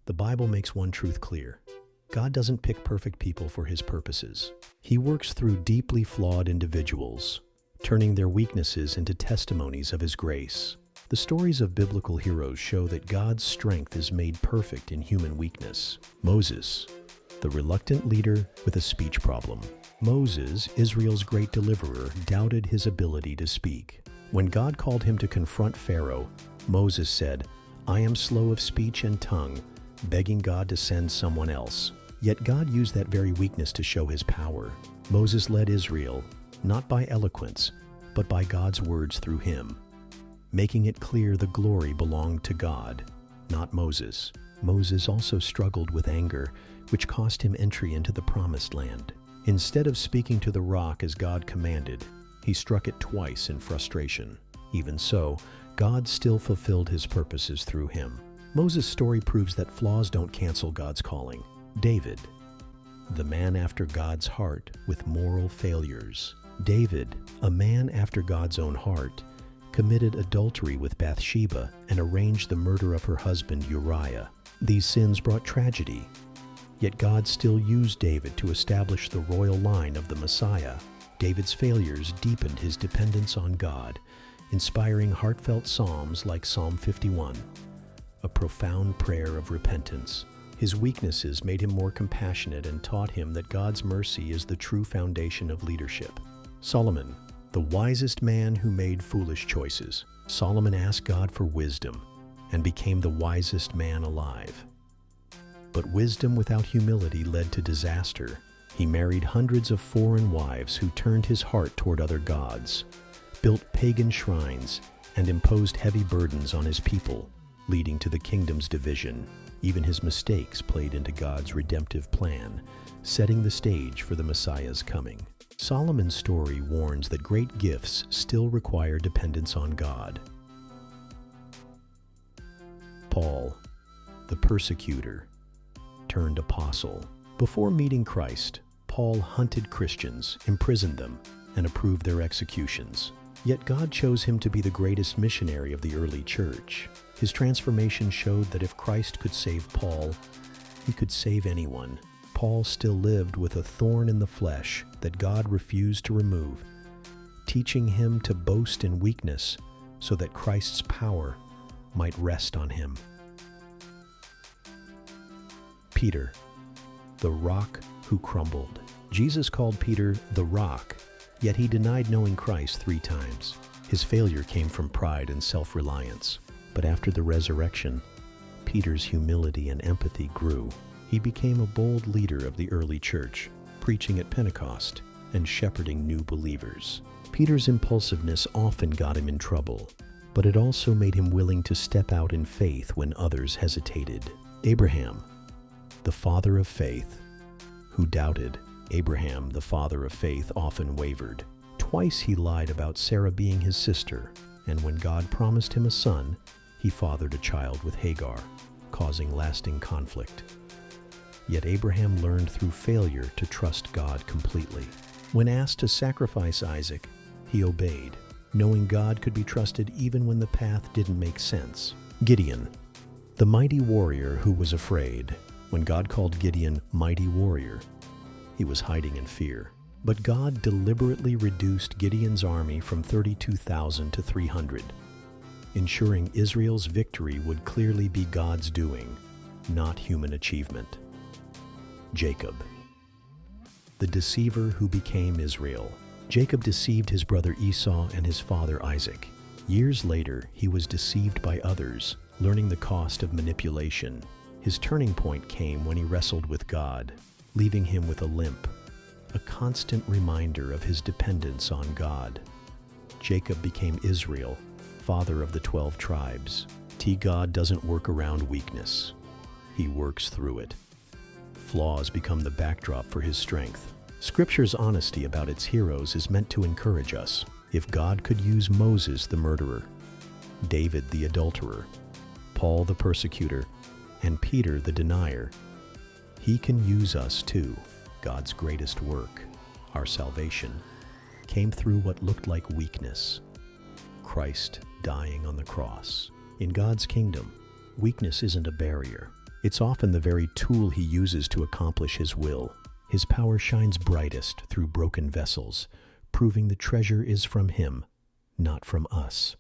The Bible makes one truth clear. God doesn't pick perfect people for his purposes. He works through deeply flawed individuals, turning their weaknesses into testimonies of his grace. The stories of biblical heroes show that God's strength is made perfect in human weakness. Moses, the reluctant leader with a speech problem. Moses, Israel's great deliverer, doubted his ability to speak. When God called him to confront Pharaoh, Moses said, "I am slow of speech and tongue," begging God to send someone else. Yet God used that very weakness to show his power. Moses led Israel, not by eloquence, but by God's words through him, making it clear the glory belonged to God, not Moses. Moses also struggled with anger, which cost him entry into the promised land. Instead of speaking to the rock as God commanded, he struck it twice in frustration. Even so, God still fulfilled his purposes through him. Moses' story proves that flaws don't cancel God's calling. David, the man after God's heart with moral failures. David, a man after God's own heart, committed adultery with Bathsheba and arranged the murder of her husband Uriah. These sins brought tragedy, yet God still used David to establish the royal line of the Messiah. David's failures deepened his dependence on God, inspiring heartfelt psalms like Psalm 51, a profound prayer of repentance. His weaknesses made him more compassionate and taught him that God's mercy is the true foundation of leadership. Solomon, the wisest man who made foolish choices. Solomon asked God for wisdom and became the wisest man alive. But wisdom without humility led to disaster. He married hundreds of foreign wives who turned his heart toward other gods, built pagan shrines, and imposed heavy burdens on his people, leading to the kingdom's division. Even his mistakes played into God's redemptive plan, setting the stage for the Messiah's coming. Solomon's story warns that great gifts still require dependence on God. Paul, the persecutor, turned apostle. Before meeting Christ, Paul hunted Christians, imprisoned them, and approved their executions. Yet God chose him to be the greatest missionary of the early church. His transformation showed that if Christ could save Paul, he could save anyone. Paul still lived with a thorn in the flesh that God refused to remove, teaching him to boast in weakness so that Christ's power might rest on him. Peter, the rock who crumbled. Jesus called Peter the rock, yet he denied knowing Christ 3 times. His failure came from pride and self-reliance. But after the resurrection, Peter's humility and empathy grew. He became a bold leader of the early church, preaching at Pentecost and shepherding new believers. Peter's impulsiveness often got him in trouble, but it also made him willing to step out in faith when others hesitated. Abraham, the father of faith, who doubted. Abraham, the father of faith, often wavered. Twice he lied about Sarah being his sister, and when God promised him a son, he fathered a child with Hagar, causing lasting conflict. Yet Abraham learned through failure to trust God completely. When asked to sacrifice Isaac, he obeyed, knowing God could be trusted even when the path didn't make sense. Gideon, the mighty warrior who was afraid. When God called Gideon mighty warrior, he was hiding in fear. But God deliberately reduced Gideon's army from 32,000 to 300, ensuring Israel's victory would clearly be God's doing, not human achievement. Jacob, the deceiver who became Israel. Jacob deceived his brother Esau and his father Isaac. Years later, he was deceived by others, learning the cost of manipulation. His turning point came when he wrestled with God, leaving him with a limp, a constant reminder of his dependence on God. Jacob became Israel, father of the 12 tribes. God doesn't work around weakness. He works through it. Flaws become the backdrop for his strength. Scripture's honesty about its heroes is meant to encourage us. If God could use Moses the murderer, David the adulterer, Paul the persecutor, and Peter the denier, he can use us too. God's greatest work, our salvation, came through what looked like weakness. Christ dying on the cross. In God's kingdom, weakness isn't a barrier. It's often the very tool he uses to accomplish his will. His power shines brightest through broken vessels, proving the treasure is from him, not from us.